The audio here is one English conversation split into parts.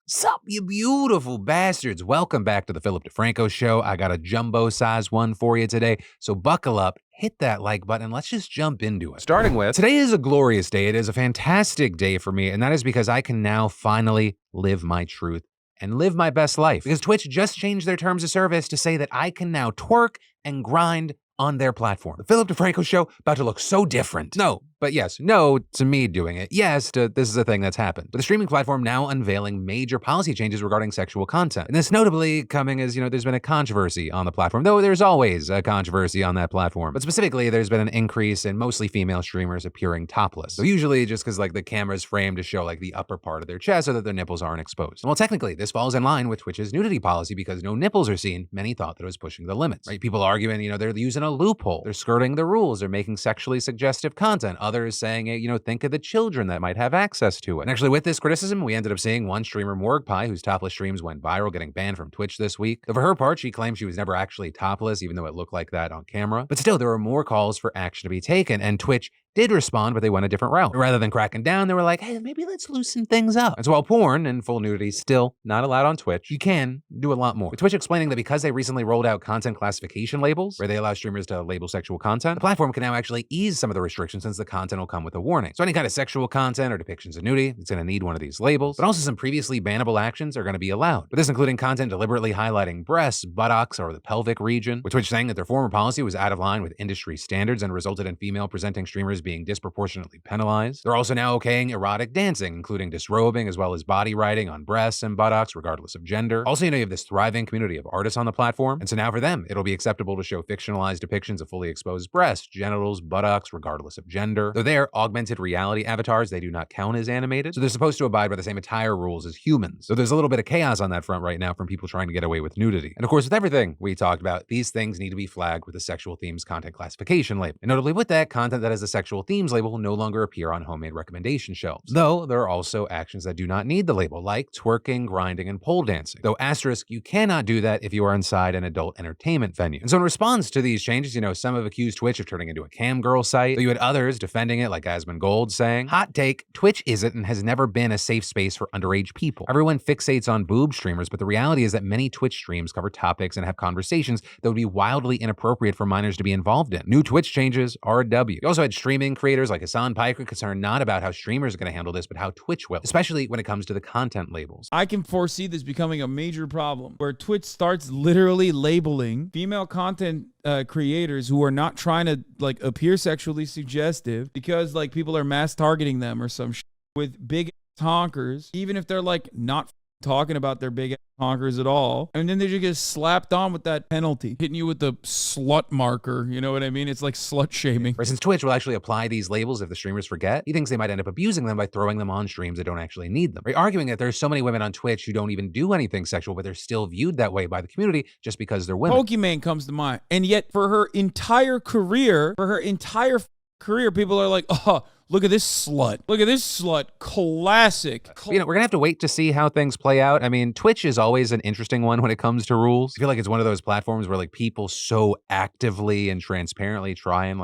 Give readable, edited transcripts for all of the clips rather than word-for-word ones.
Sup, you beautiful bastards. Welcome back to the Philip DeFranco Show. I got a jumbo-sized one for you today, so buckle up, hit that like button, and let's just jump into it. Starting with, today is a glorious day. It is a fantastic day for me, and that is because I can now finally live my truth and live my best life. Because Twitch just changed their terms of service to say that I can now twerk and grind on their platform. The Philip DeFranco Show about to look so different. No, but yes, no to me doing it. Yes to this is a thing that's happened. But the streaming platform now unveiling major policy changes regarding sexual content. And this notably coming as, there's been a controversy on the platform, though there's always a controversy on that platform. But specifically, there's been an increase in mostly female streamers appearing topless. So usually just because the camera's framed to show the upper part of their chest so that their nipples aren't exposed. And well, technically, this falls in line with Twitch's nudity policy because no nipples are seen. Many thought that it was pushing the limits, right? People arguing, they're using a loophole. They're skirting the rules. They're making sexually suggestive content. Others saying, think of the children that might have access to it. And actually, with this criticism, we ended up seeing one streamer, Morgpie, whose topless streams went viral, getting banned from Twitch this week. Though for her part, she claimed she was never actually topless, even though it looked like that on camera. But still, there were more calls for action to be taken, and Twitch did respond, but they went a different route. Rather than cracking down, they were like, hey, maybe let's loosen things up. And so while porn and full nudity still not allowed on Twitch, you can do a lot more. With Twitch explaining that because they recently rolled out content classification labels, where they allow streamers to label sexual content, the platform can now actually ease some of the restrictions since the content will come with a warning. So any kind of sexual content or depictions of nudity, it's going to need one of these labels, but also some previously bannable actions are going to be allowed. But this including content deliberately highlighting breasts, buttocks, or the pelvic region, with Twitch saying that their former policy was out of line with industry standards and resulted in female presenting streamers being disproportionately penalized. They're also now okaying erotic dancing, including disrobing as well as body writing on breasts and buttocks, regardless of gender. Also, you have this thriving community of artists on the platform, and so now for them, it'll be acceptable to show fictionalized depictions of fully exposed breasts, genitals, buttocks, regardless of gender. Though they're augmented reality avatars, they do not count as animated, so they're supposed to abide by the same attire rules as humans. So there's a little bit of chaos on that front right now from people trying to get away with nudity. And of course, with everything we talked about, these things need to be flagged with a sexual themes content classification label. And notably with that, content that has a sexual themes label will no longer appear on homemade recommendation shelves. Though there are also actions that do not need the label, like twerking, grinding, and pole dancing. Though asterisk, you cannot do that if you are inside an adult entertainment venue. And so in response to these changes, some have accused Twitch of turning into a cam girl site, though you had others defending it, like Asmongold saying, hot take, Twitch isn't and has never been a safe space for underage people. Everyone fixates on boob streamers, but the reality is that many Twitch streams cover topics and have conversations that would be wildly inappropriate for minors to be involved in. New Twitch changes are a W. You also had streaming creators like Hassan Piker concerned not about how streamers are going to handle this, but how Twitch will, especially when it comes to the content labels. I can foresee this becoming a major problem where Twitch starts literally labeling female content creators who are not trying to appear sexually suggestive because people are mass targeting them or some shit with big honkers, even if they're not talking about their big honkers at all, and then they just get slapped on with that penalty, hitting you with the slut marker. You know what I mean? It's like slut shaming. Since Twitch will actually apply these labels if the streamers forget, he thinks they might end up abusing them by throwing them on streams that don't actually need them. Arguing that there's so many women on Twitch who don't even do anything sexual, but they're still viewed that way by the community just because they're women. Pokimane comes to mind, and yet for her entire career, people are like, oh, look at this slut. Look at this slut. Classic. We're going to have to wait to see how things play out. I mean, Twitch is always an interesting one when it comes to rules. I feel like it's one of those platforms where people so actively and transparently try and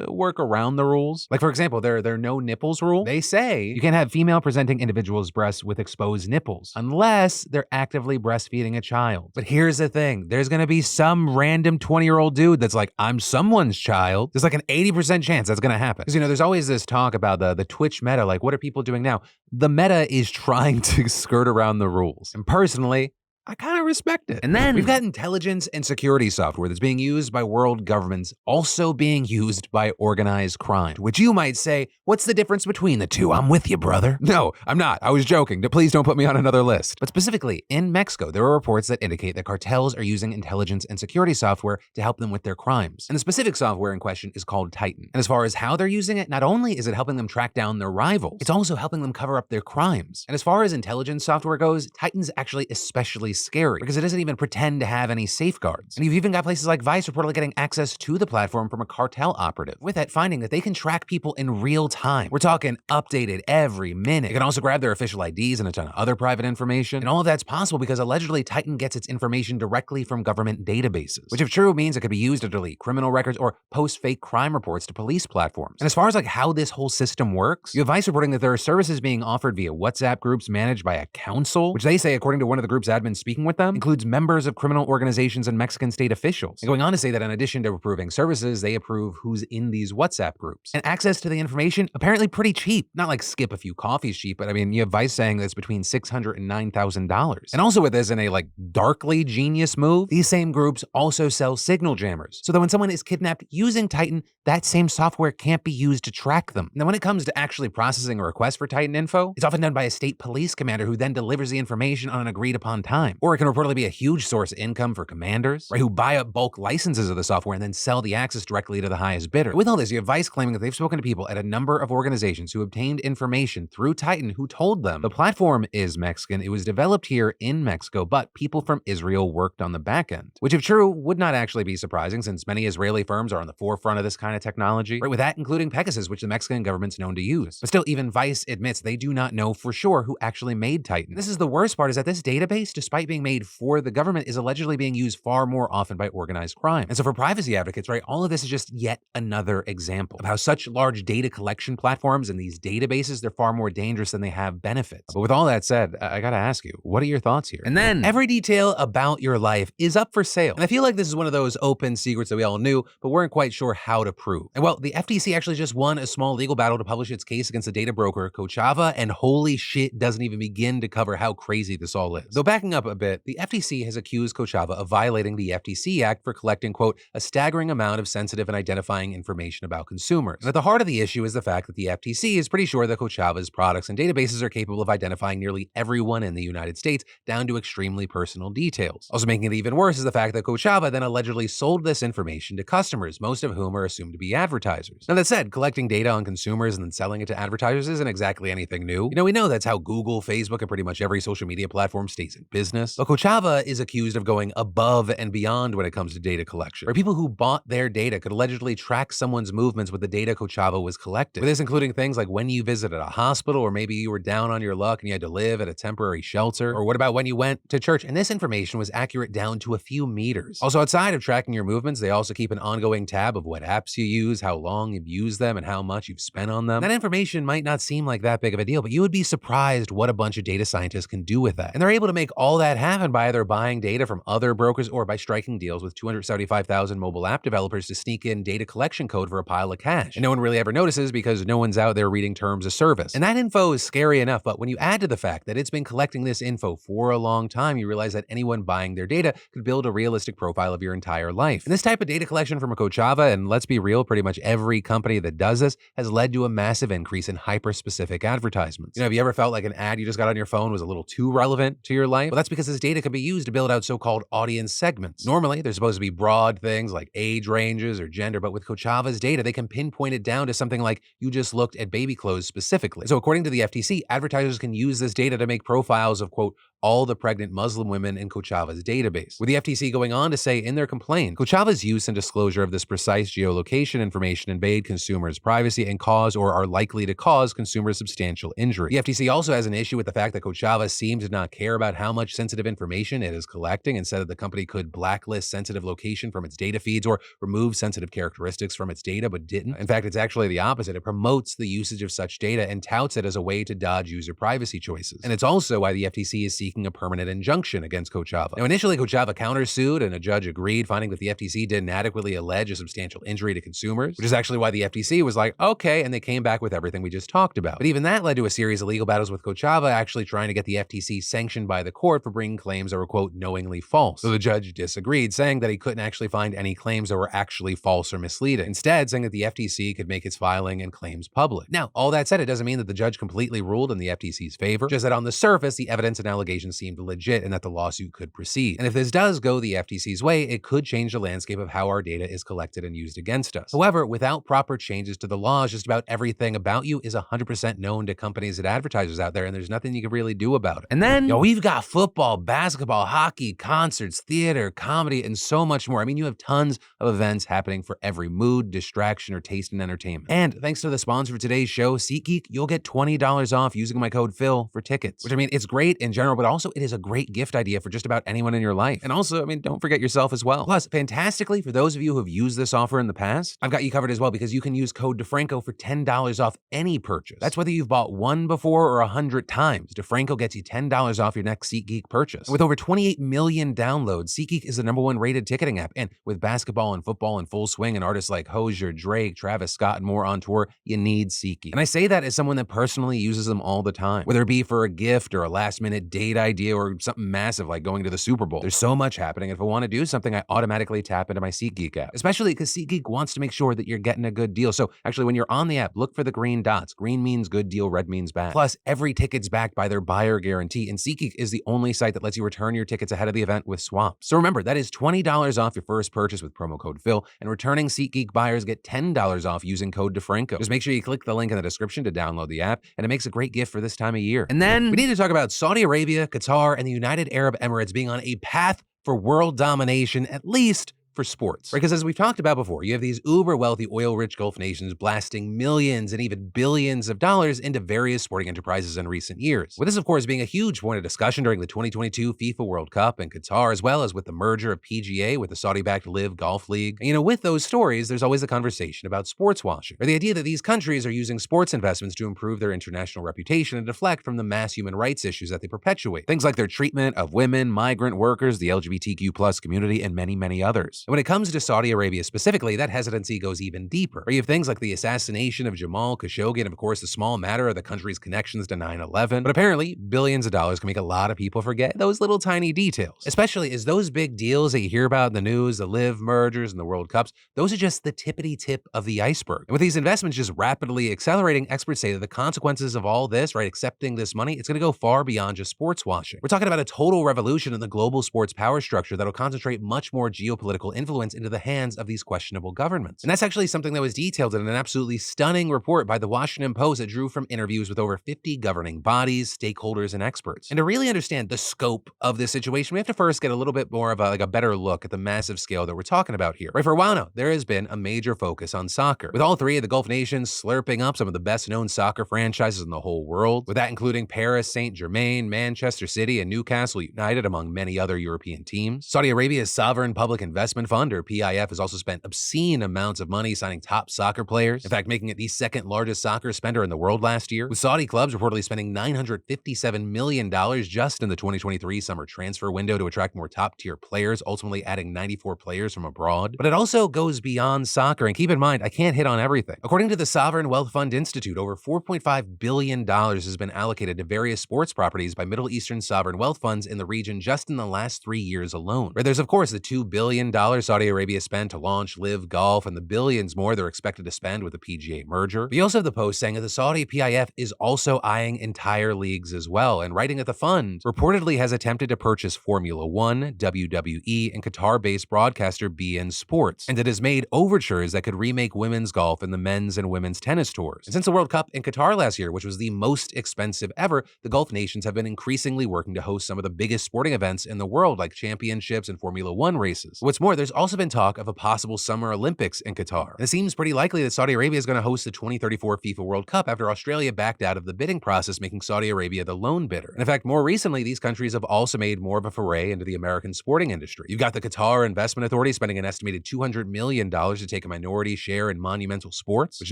work around the rules. For example, their no nipples rule. They say you can't have female presenting individuals' breasts with exposed nipples unless they're actively breastfeeding a child. But here's the thing. There's going to be some random 20-year-old dude that's like, I'm someone's child. There's an 80% chance that's going to happen. Because, there's always this talk about the Twitch meta, what are people doing now? The meta is trying to skirt around the rules. And personally, I kind of respect it. And then we've got intelligence and security software that's being used by world governments, also being used by organized crime. Which you might say, what's the difference between the two? I'm with you, brother. No, I'm not. I was joking. Please don't put me on another list. But specifically, in Mexico, there are reports that indicate that cartels are using intelligence and security software to help them with their crimes. And the specific software in question is called Titan. And as far as how they're using it, not only is it helping them track down their rivals, it's also helping them cover up their crimes. And as far as intelligence software goes, Titan's actually especially scary blurry because it doesn't even pretend to have any safeguards. And you've even got places like Vice reportedly getting access to the platform from a cartel operative, with that finding that they can track people in real time. We're talking updated every minute. They can also grab their official IDs and a ton of other private information. And all of that's possible because allegedly Titan gets its information directly from government databases, which if true means it could be used to delete criminal records or post fake crime reports to police platforms. And as far as like how this whole system works, you have Vice reporting that there are services being offered via WhatsApp groups managed by a council, which they say, according to one of the group's admins speaking with them, includes members of criminal organizations and Mexican state officials. And going on to say that in addition to approving services, they approve who's in these WhatsApp groups. And access to the information, apparently pretty cheap. Not like skip a few coffees cheap, but I mean, you have Vice saying that it's between $600 and $9,000. And also with this in a like darkly genius move, these same groups also sell signal jammers. So that when someone is kidnapped using Titan, that same software can't be used to track them. Now, when it comes to actually processing a request for Titan info, it's often done by a state police commander who then delivers the information on an agreed upon time. Or it can reportedly be a huge source of income for commanders, right, who buy up bulk licenses of the software and then sell the access directly to the highest bidder. With all this, you have Vice claiming that they've spoken to people at a number of organizations who obtained information through Titan who told them the platform is Mexican, it was developed here in Mexico, but people from Israel worked on the back end. Which, if true, would not actually be surprising since many Israeli firms are on the forefront of this kind of technology, right, with that including Pegasus, which the Mexican government's known to use. But still, even Vice admits they do not know for sure who actually made Titan. This is the worst part, is that this database, despite being made for the government, is allegedly being used far more often by organized crime. And so for privacy advocates, right, all of this is just yet another example of how such large data collection platforms and these databases, they're far more dangerous than they have benefits. But with all that said, I gotta ask you, what are your thoughts here? And then, every detail about your life is up for sale. And I feel like this is one of those open secrets that we all knew, but weren't quite sure how to prove. And well, the FTC actually just won a small legal battle to publish its case against the data broker Kochava, and holy shit, doesn't even begin to cover how crazy this all is. Though backing up a bit, the FTC has accused Kochava of violating the FTC Act for collecting, quote, a staggering amount of sensitive and identifying information about consumers. And at the heart of the issue is the fact that the FTC is pretty sure that Kochava's products and databases are capable of identifying nearly everyone in the United States down to extremely personal details. Also making it even worse is the fact that Kochava then allegedly sold this information to customers, most of whom are assumed to be advertisers. Now that said, collecting data on consumers and then selling it to advertisers isn't exactly anything new. We know that's how Google, Facebook, and pretty much every social media platform stays in business. But Kochava is accused of going above and beyond when it comes to data collection, where people who bought their data could allegedly track someone's movements with the data Kochava was collecting. With this including things like when you visited a hospital, or maybe you were down on your luck and you had to live at a temporary shelter, or what about when you went to church? And this information was accurate down to a few meters. Also, outside of tracking your movements, they also keep an ongoing tab of what apps you use, how long you've used them, and how much you've spent on them. That information might not seem like that big of a deal, but you would be surprised what a bunch of data scientists can do with that. And they're able to make all that happen by either buying data from other brokers or by striking deals with 275,000 mobile app developers to sneak in data collection code for a pile of cash. And no one really ever notices because no one's out there reading terms of service. And that info is scary enough, but when you add to the fact that it's been collecting this info for a long time, you realize that anyone buying their data could build a realistic profile of your entire life. And this type of data collection from a Kochava, and let's be real, pretty much every company that does this, has led to a massive increase in hyper-specific advertisements. Have you ever felt like an ad you just got on your phone was a little too relevant to your life? Well, that's because this data can be used to build out so-called audience segments. Normally, they're supposed to be broad things like age ranges or gender, but with Kochava's data, they can pinpoint it down to something like you just looked at baby clothes specifically. So according to the FTC, advertisers can use this data to make profiles of, quote, all the pregnant Muslim women in Kochava's database. With the FTC going on to say in their complaint, Kochava's use and disclosure of this precise geolocation information invade consumers' privacy and cause or are likely to cause consumers substantial injury. The FTC also has an issue with the fact that Kochava seems to not care about how much sensitive information it is collecting and said that the company could blacklist sensitive location from its data feeds or remove sensitive characteristics from its data, but didn't. In fact, it's actually the opposite. It promotes the usage of such data and touts it as a way to dodge user privacy choices. And it's also why the FTC is seeking a permanent injunction against Kochava. Now, initially, Kochava countersued and a judge agreed, finding that the FTC didn't adequately allege a substantial injury to consumers, which is actually why the FTC was like, okay, and they came back with everything we just talked about. But even that led to a series of legal battles with Kochava actually trying to get the FTC sanctioned by the court for bringing claims that were, quote, knowingly false. So the judge disagreed, saying that he couldn't actually find any claims that were actually false or misleading, instead saying that the FTC could make its filing and claims public. Now, all that said, it doesn't mean that the judge completely ruled in the FTC's favor, just that on the surface, the evidence and allegations allegations seemed legit and that the lawsuit could proceed. And if this does go the FTC's way, it could change the landscape of how our data is collected and used against us. However, without proper changes to the laws, just about everything about you is 100% known to companies and advertisers out there, and there's nothing you can really do about it. And then, we've got football, basketball, hockey, concerts, theater, comedy, and so much more. I mean, you have tons of events happening for every mood, distraction, or taste in entertainment. And thanks to the sponsor of today's show, SeatGeek, you'll get $20 off using my code Phil for tickets. Which, I mean, it's great in general, but also it is a great gift idea for just about anyone in your life. And also, I mean, don't forget yourself as well. Plus, fantastically, for those of you who have used this offer in the past, I've got you covered as well because you can use code DeFranco for $10 off any purchase. That's whether you've bought one before or 100 times. DeFranco gets you $10 off your next SeatGeek purchase. And with over 28 million downloads, SeatGeek is the #1 rated ticketing app. And with basketball and football in full swing and artists like Hozier, Drake, Travis Scott, and more on tour, you need SeatGeek. And I say that as someone that personally uses them all the time, whether it be for a gift or a last-minute date idea or something massive like going to the Super Bowl. There's so much happening. If I want to do something, I automatically tap into my SeatGeek app, especially because SeatGeek wants to make sure that you're getting a good deal. So actually, when you're on the app, look for the green dots. Green means good deal, red means bad. Plus, every ticket's backed by their buyer guarantee, and SeatGeek is the only site that lets you return your tickets ahead of the event with swaps. So remember, that is $20 off your first purchase with promo code Phil, and returning SeatGeek buyers get $10 off using code DeFranco. Just make sure you click the link in the description to download the app, and it makes a great gift for this time of year. And then we need to talk about Saudi Arabia, Qatar, and the United Arab Emirates being on a path for world domination, at least for sports. Right? Because as we've talked about before, you have these uber wealthy oil-rich Gulf nations blasting millions and even billions of dollars into various sporting enterprises in recent years. With this, of course, being a huge point of discussion during the 2022 FIFA World Cup in Qatar, as well as with the merger of PGA with the Saudi-backed LIV Golf League. And, with those stories, there's always a conversation about sports washing, or the idea that these countries are using sports investments to improve their international reputation and deflect from the mass human rights issues that they perpetuate. Things like their treatment of women, migrant workers, the LGBTQ+ community, and many, many others. And when it comes to Saudi Arabia specifically, that hesitancy goes even deeper. You have things like the assassination of Jamal Khashoggi, and of course the small matter of the country's connections to 9/11. But apparently, billions of dollars can make a lot of people forget those little tiny details. Especially as those big deals that you hear about in the news, the LIV mergers and the World Cups, those are just the tippity tip of the iceberg. And with these investments just rapidly accelerating, experts say that the consequences of all this, accepting this money, it's going to go far beyond just sports washing. We're talking about a total revolution in the global sports power structure that'll concentrate much more geopolitical influence into the hands of these questionable governments. And that's actually something that was detailed in an absolutely stunning report by the Washington Post that drew from interviews with over 50 governing bodies, stakeholders, and experts. And to really understand the scope of this situation, we have to first get a little bit more of a better look at the massive scale that we're talking about here. For a while now, there has been a major focus on soccer, with all three of the Gulf nations slurping up some of the best-known soccer franchises in the whole world, with that including Paris Saint-Germain, Manchester City, and Newcastle United, among many other European teams. Saudi Arabia's Sovereign Public Investment Fund, or PIF, has also spent obscene amounts of money signing top soccer players, in fact, making it the second largest soccer spender in the world last year, with Saudi clubs reportedly spending $957 million just in the 2023 summer transfer window to attract more top-tier players, ultimately adding 94 players from abroad. But it also goes beyond soccer, and keep in mind, I can't hit on everything. According to the Sovereign Wealth Fund Institute, over $4.5 billion has been allocated to various sports properties by Middle Eastern sovereign wealth funds in the region just in the last 3 years alone. There's, of course, the $2 billion Saudi Arabia spent to launch LIV Golf, and the billions more they're expected to spend with the PGA merger. We also have the Post saying that the Saudi PIF is also eyeing entire leagues as well, and writing that the fund reportedly has attempted to purchase Formula One, WWE, and Qatar-based broadcaster beIN Sports, and it has made overtures that could remake women's golf and the men's and women's tennis tours. And since the World Cup in Qatar last year, which was the most expensive ever, the Gulf nations have been increasingly working to host some of the biggest sporting events in the world, like championships and Formula One races. What's more, there's also been talk of a possible Summer Olympics in Qatar. And it seems pretty likely that Saudi Arabia is going to host the 2034 FIFA World Cup after Australia backed out of the bidding process, making Saudi Arabia the lone bidder. And in fact, more recently, these countries have also made more of a foray into the American sporting industry. You've got the Qatar Investment Authority spending an estimated $200 million to take a minority share in Monumental Sports, which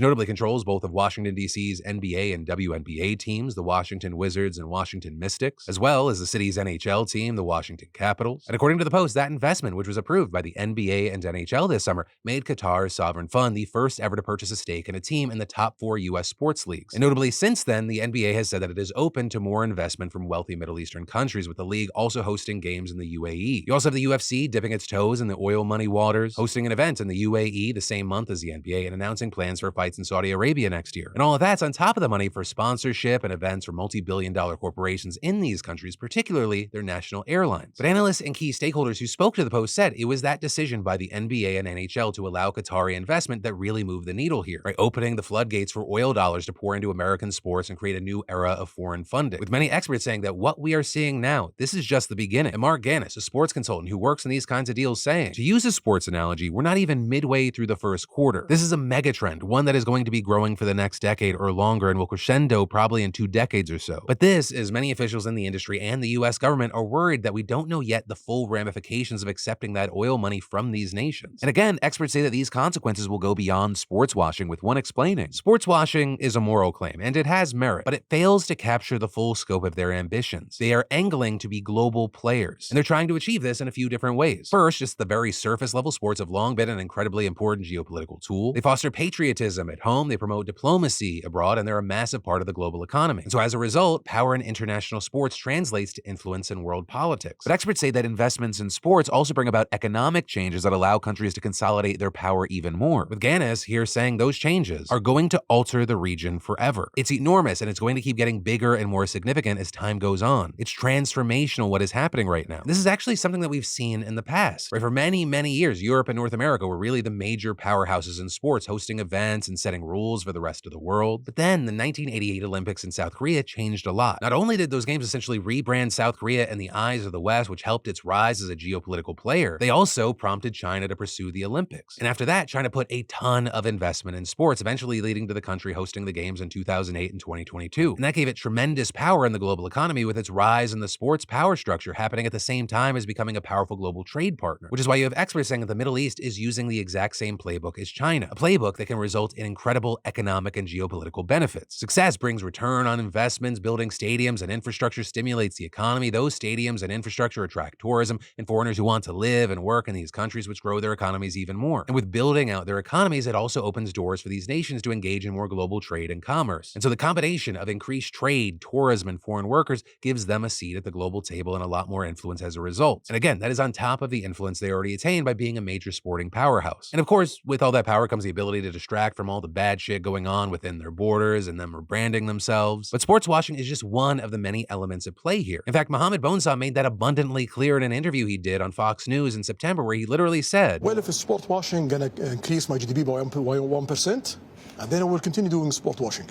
notably controls both of Washington, D.C.'s NBA and WNBA teams, the Washington Wizards and Washington Mystics, as well as the city's NHL team, the Washington Capitals. And according to the Post, that investment, which was approved by the the NBA and NHL this summer made Qatar's sovereign fund the first ever to purchase a stake in a team in the top 4 U.S. sports leagues. And notably, since then, the NBA has said that it is open to more investment from wealthy Middle Eastern countries, with the league also hosting games in the UAE. You also have the UFC dipping its toes in the oil money waters, hosting an event in the UAE the same month as the NBA and announcing plans for fights in Saudi Arabia next year. And all of that's on top of the money for sponsorship and events for multi-billion-dollar corporations in these countries, particularly their national airlines. But analysts and key stakeholders who spoke to the Post said it was that decision by the NBA and NHL to allow Qatari investment that really moved the needle here, right? Opening the floodgates for oil dollars to pour into American sports and create a new era of foreign funding. With many experts saying that what we are seeing now, this is just the beginning. And Mark Gannis, a sports consultant who works in these kinds of deals, saying, to use a sports analogy, we're not even midway through the first quarter. This is a megatrend, one that is going to be growing for the next decade or longer and will crescendo probably in 2 decades or so. But this, as many officials in the industry and the US government are worried that we don't know yet the full ramifications of accepting that oil money from these nations. And again, experts say that these consequences will go beyond sports washing, with one explaining, sports washing is a moral claim, and it has merit, but it fails to capture the full scope of their ambitions. They are angling to be global players, and they're trying to achieve this in a few different ways. First, just the very surface level, sports have long been an incredibly important geopolitical tool. They foster patriotism at home, they promote diplomacy abroad, and they're a massive part of the global economy. And so as a result, power in international sports translates to influence in world politics. But experts say that investments in sports also bring about economic changes that allow countries to consolidate their power even more. With Gannis here saying those changes are going to alter the region forever. It's enormous, and it's going to keep getting bigger and more significant as time goes on. It's transformational what is happening right now. This is actually something that we've seen in the past. Right? For many, many years, Europe and North America were really the major powerhouses in sports, hosting events and setting rules for the rest of the world. But then the 1988 Olympics in South Korea changed a lot. Not only did those games essentially rebrand South Korea in the eyes of the West, which helped its rise as a geopolitical player, they also prompted China to pursue the Olympics. And after that, China put a ton of investment in sports, eventually leading to the country hosting the games in 2008 and 2022. And that gave it tremendous power in the global economy, with its rise in the sports power structure happening at the same time as becoming a powerful global trade partner, which is why you have experts saying that the Middle East is using the exact same playbook as China, a playbook that can result in incredible economic and geopolitical benefits. Success brings return on investments, building stadiums and infrastructure stimulates the economy. Those stadiums and infrastructure attract tourism and foreigners who want to live and work in these countries, which grow their economies even more. And with building out their economies, it also opens doors for these nations to engage in more global trade and commerce. And so the combination of increased trade, tourism, and foreign workers gives them a seat at the global table and a lot more influence as a result. And again, that is on top of the influence they already attained by being a major sporting powerhouse. And of course, with all that power comes the ability to distract from all the bad shit going on within their borders and them rebranding themselves. But sports washing is just one of the many elements at play here. In fact, Mohammed Bonesaw made that abundantly clear in an interview he did on Fox News in September, where he literally said, well, if sport washing gonna increase my GDP by 1%, and then I will continue doing sport washing.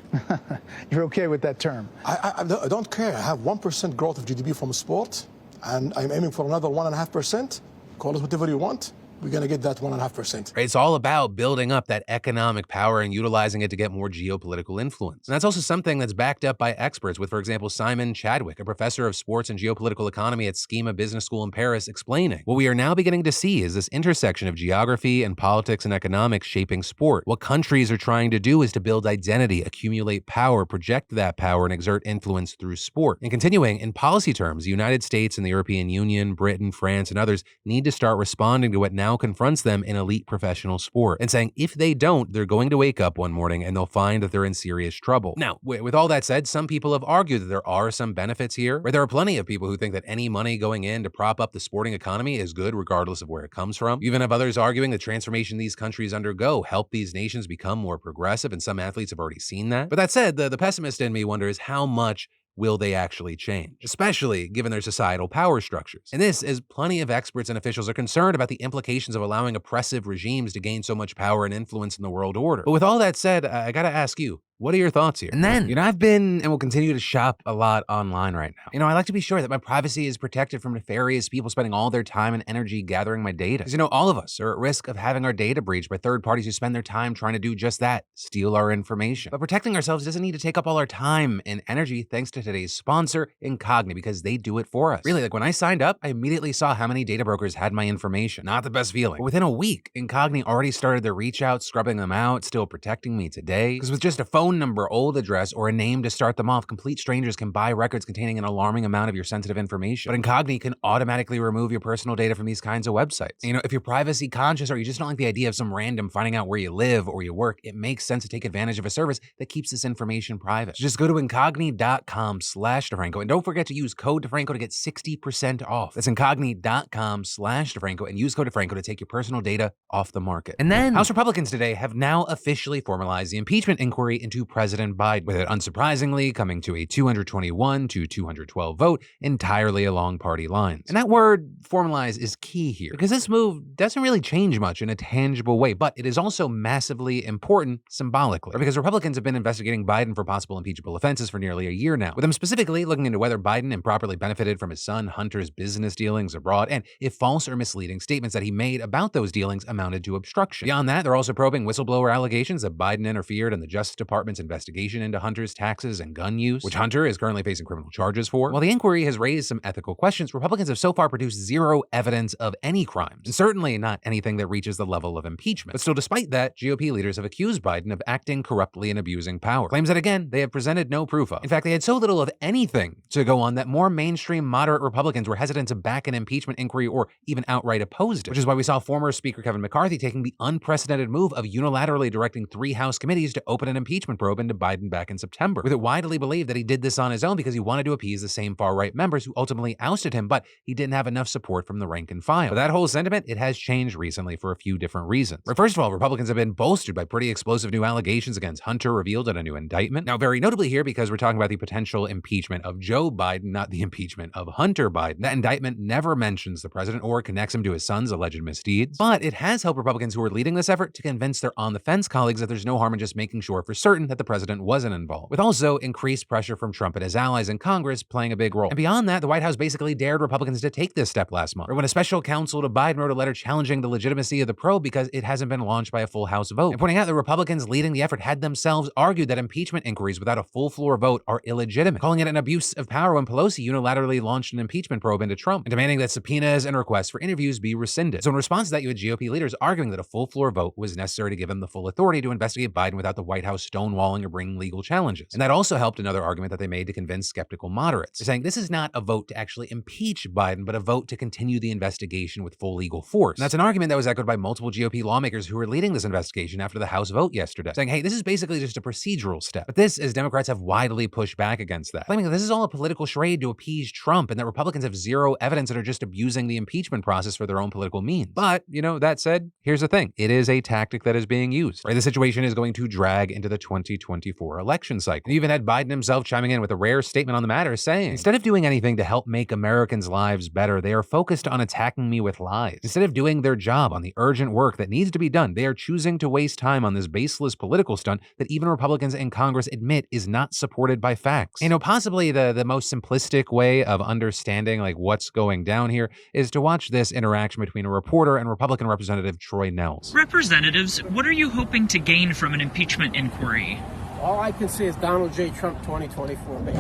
You're okay with that term? I don't care. I have 1% growth of GDP from sport, and I'm aiming for another 1.5%. Call it whatever you want. We're going to get that 1.5%. It's all about building up that economic power and utilizing it to get more geopolitical influence. And that's also something that's backed up by experts with, for example, Simon Chadwick, a professor of sports and geopolitical economy at Schema Business School in Paris, explaining, what we are now beginning to see is this intersection of geography and politics and economics shaping sport. What countries are trying to do is to build identity, accumulate power, project that power, and exert influence through sport. And continuing, in policy terms, the United States and the European Union, Britain, France, and others need to start responding to what now confronts them in elite professional sport, and saying if they don't, they're going to wake up one morning and they'll find that they're in serious trouble. Now, with all that said, some people have argued that there are some benefits here, where there are plenty of people who think that any money going in to prop up the sporting economy is good regardless of where it comes from. You even have others arguing the transformation these countries undergo help these nations become more progressive, and some athletes have already seen that. But that said, the pessimist in me wonders how much will they actually change, especially given their societal power structures. And this, as plenty of experts and officials are concerned about the implications of allowing oppressive regimes to gain so much power and influence in the world order. But with all that said, I gotta ask you, what are your thoughts here? And then, I've been and will continue to shop a lot online right now. I like to be sure that my privacy is protected from nefarious people spending all their time and energy gathering my data. Because, all of us are at risk of having our data breached by third parties who spend their time trying to do just that, steal our information. But protecting ourselves doesn't need to take up all our time and energy, thanks to today's sponsor, Incogni, because they do it for us. Really, when I signed up, I immediately saw how many data brokers had my information. Not the best feeling. But within a week, Incogni already started their reach out, scrubbing them out, still protecting me today. Because with just a phone phone number, old address, or a name to start them off, complete strangers can buy records containing an alarming amount of your sensitive information. But Incogni can automatically remove your personal data from these kinds of websites. You know, if you're privacy conscious or you just don't like the idea of some random finding out where you live or you work, it makes sense to take advantage of a service that keeps this information private. So just go to incogni.com/DeFranco and don't forget to use code DeFranco to get 60% off. That's incogni.com/DeFranco and use code DeFranco to take your personal data off the market. And then House Republicans today have now officially formalized the impeachment inquiry into President Biden, with it unsurprisingly coming to a 221 to 212 vote entirely along party lines. And that word formalize is key here, because this move doesn't really change much in a tangible way, but it is also massively important symbolically, because Republicans have been investigating Biden for possible impeachable offenses for nearly a year now, with them specifically looking into whether Biden improperly benefited from his son Hunter's business dealings abroad, and if false or misleading statements that he made about those dealings amounted to obstruction. Beyond that, they're also probing whistleblower allegations that Biden interfered in the Justice Department's investigation into Hunter's taxes and gun use, which Hunter is currently facing criminal charges for. While the inquiry has raised some ethical questions, Republicans have so far produced zero evidence of any crimes, and certainly not anything that reaches the level of impeachment. But still, despite that, GOP leaders have accused Biden of acting corruptly and abusing power, claims that, again, they have presented no proof of. In fact, they had so little of anything to go on that more mainstream moderate Republicans were hesitant to back an impeachment inquiry or even outright opposed it, which is why we saw former Speaker Kevin McCarthy taking the unprecedented move of unilaterally directing 3 House committees to open an impeachment probe into Biden back in September, with it widely believed that he did this on his own because he wanted to appease the same far-right members who ultimately ousted him, but he didn't have enough support from the rank and file. But that whole sentiment, it has changed recently for a few different reasons. First of all, Republicans have been bolstered by pretty explosive new allegations against Hunter revealed in a new indictment. Now, very notably here, because we're talking about the potential impeachment of Joe Biden, not the impeachment of Hunter Biden. That indictment never mentions the president or connects him to his son's alleged misdeeds, but it has helped Republicans who are leading this effort to convince their on-the-fence colleagues that there's no harm in just making sure for certain that the president wasn't involved, with also increased pressure from Trump and his allies in Congress playing a big role. And beyond that, the White House basically dared Republicans to take this step last month, or when a special counsel to Biden wrote a letter challenging the legitimacy of the probe because it hasn't been launched by a full House vote, and pointing out that Republicans leading the effort had themselves argued that impeachment inquiries without a full floor vote are illegitimate, calling it an abuse of power when Pelosi unilaterally launched an impeachment probe into Trump, and demanding that subpoenas and requests for interviews be rescinded. So in response to that, you had GOP leaders arguing that a full floor vote was necessary to give them the full authority to investigate Biden without the White House stonewalling or bringing legal challenges. And that also helped another argument that they made to convince skeptical moderates. They're saying this is not a vote to actually impeach Biden, but a vote to continue the investigation with full legal force. And that's an argument that was echoed by multiple GOP lawmakers who were leading this investigation after the House vote yesterday, saying, hey, this is basically just a procedural step. But this, as Democrats have widely pushed back against that, claiming that this is all a political charade to appease Trump and that Republicans have zero evidence that are just abusing the impeachment process for their own political means. But, you know, that said, here's the thing. It is a tactic that is being used. Right? The situation is going to drag into the 2024 election cycle. And you even had Biden himself chiming in with a rare statement on the matter, saying, instead of doing anything to help make Americans' lives better, they are focused on attacking me with lies. Instead of doing their job on the urgent work that needs to be done, they are choosing to waste time on this baseless political stunt that even Republicans in Congress admit is not supported by facts. You know, possibly the most simplistic way of understanding like what's going down here is to watch this interaction between a reporter and Republican Representative Troy Nehls. Representatives, what are you hoping to gain from an impeachment inquiry? All I can say is Donald J. Trump 2024, baby.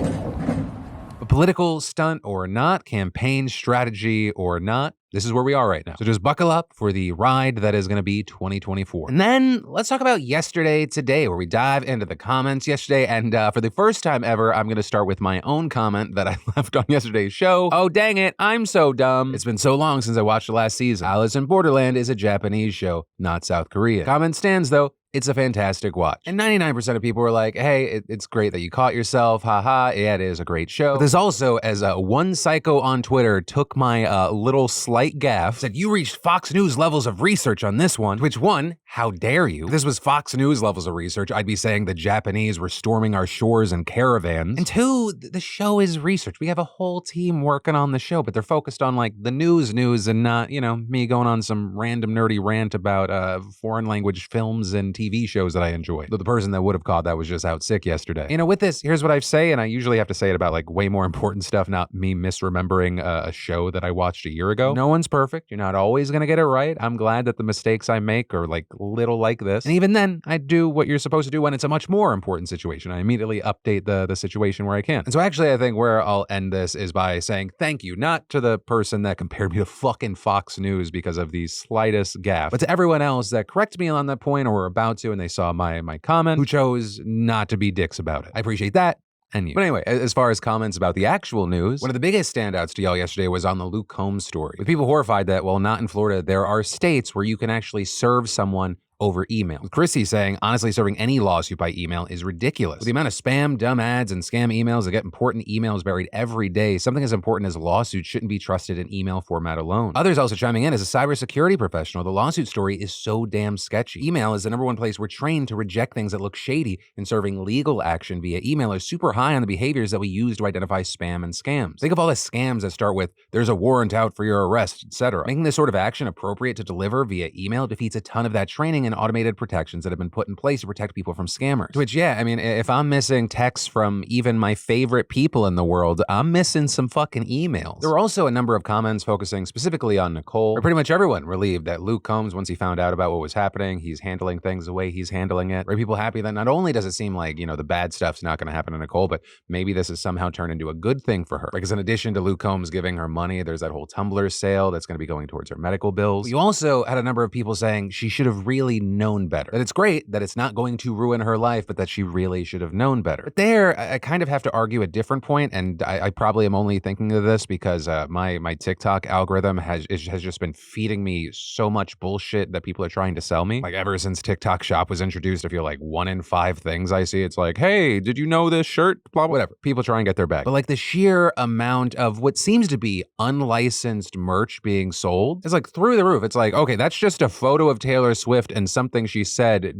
A political stunt or not, campaign strategy or not, this is where we are right now. So just buckle up for the ride that is going to be 2024. And then let's talk about yesterday today, where we dive into the comments yesterday. And for the first time ever, I'm going to start with my own comment that I left on yesterday's show. Oh, dang it. I'm so dumb. It's been so long since I watched the last season. Alice in Borderland is a Japanese show, not South Korea. Comment stands, though. It's a fantastic watch. And 99% of people were like, hey, it's great that you caught yourself. Haha, yeah, it is a great show. But there's also, as one psycho on Twitter took my little slight gaffe, said, you reached Fox News levels of research on this one. Which one, how dare you? If this was Fox News levels of research, I'd be saying the Japanese were storming our shores in caravans. And two, the show is research. We have a whole team working on the show, but they're focused on like the news and not, you know, me going on some random nerdy rant about foreign language films and TV shows that I enjoy. Though the person that would have caught that was just out sick yesterday. You know, with this, here's what I say, and I usually have to say it about like way more important stuff, not me misremembering a show that I watched a year ago. No one's perfect. You're not always gonna get it right. I'm glad that the mistakes I make are like little like this. And even then, I do what you're supposed to do when it's a much more important situation. I immediately update the situation where I can. And so actually, I think where I'll end this is by saying thank you, not to the person that compared me to fucking Fox News because of the slightest gaffe, but to everyone else that corrected me on that point or were about out to and they saw my comment, who chose not to be dicks about it. I appreciate that. And you. But anyway, as far as comments about the actual news, one of the biggest standouts to y'all yesterday was on the Luke Combs story, with people horrified that, while not in Florida, there are states where you can actually serve someone over email. With Chrissy saying, honestly, serving any lawsuit by email is ridiculous. With the amount of spam, dumb ads, and scam emails that get important emails buried every day, something as important as a lawsuit shouldn't be trusted in email format alone. Others also chiming in, as a cybersecurity professional, the lawsuit story is so damn sketchy. Email is the #1 place we're trained to reject things that look shady, and serving legal action via email is super high on the behaviors that we use to identify spam and scams. Think of all the scams that start with, there's a warrant out for your arrest, etc. Making this sort of action appropriate to deliver via email defeats a ton of that training and automated protections that have been put in place to protect people from scammers. Which, yeah, I mean, if I'm missing texts from even my favorite people in the world, I'm missing some fucking emails. There were also a number of comments focusing specifically on Nicole, where pretty much everyone relieved that Luke Combs, once he found out about what was happening, he's handling things the way he's handling it. Were people happy that not only does it seem like, the bad stuff's not going to happen to Nicole, but maybe this is somehow turned into a good thing for her. Because in addition to Luke Combs giving her money, there's that whole Tumblr sale that's going to be going towards her medical bills. You also had a number of people saying she should have really known better. That it's great that it's not going to ruin her life, but that she really should have known better. But there, I kind of have to argue a different point, and I probably am only thinking of this because my TikTok algorithm has just been feeding me so much bullshit that people are trying to sell me. Like, ever since TikTok Shop was introduced, I feel like 1 in 5 things I see, it's like, hey, did you know this shirt? Blah, whatever. People try and get their bag. But like the sheer amount of what seems to be unlicensed merch being sold is like through the roof. It's like, okay, that's just a photo of Taylor Swift and something she said.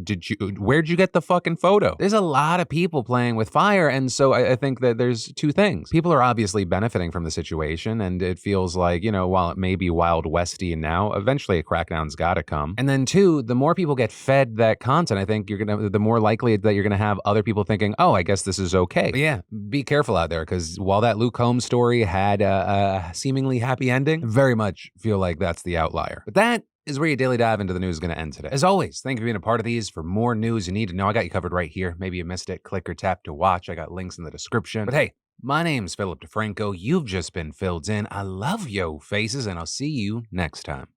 Where'd you get the fucking photo? There's a lot of people playing with fire, and so I think that there's two things. People are obviously benefiting from the situation, and it feels like, while it may be Wild Westy now, eventually a crackdown's gotta come. And then two, the more people get fed that content, I think the more likely that you're gonna have other people thinking, oh, I guess this is okay. But yeah, be careful out there, because while that Luke Combs story had a seemingly happy ending, I very much feel like that's the outlier. But that is where your daily dive into the news is going to end today. As always, thank you for being a part of these. For more news you need to know, I got you covered right here. Maybe you missed it. Click or tap to watch. I got links in the description. But hey, my name's Philip DeFranco. You've just been filled in. I love yo faces, and I'll see you next time.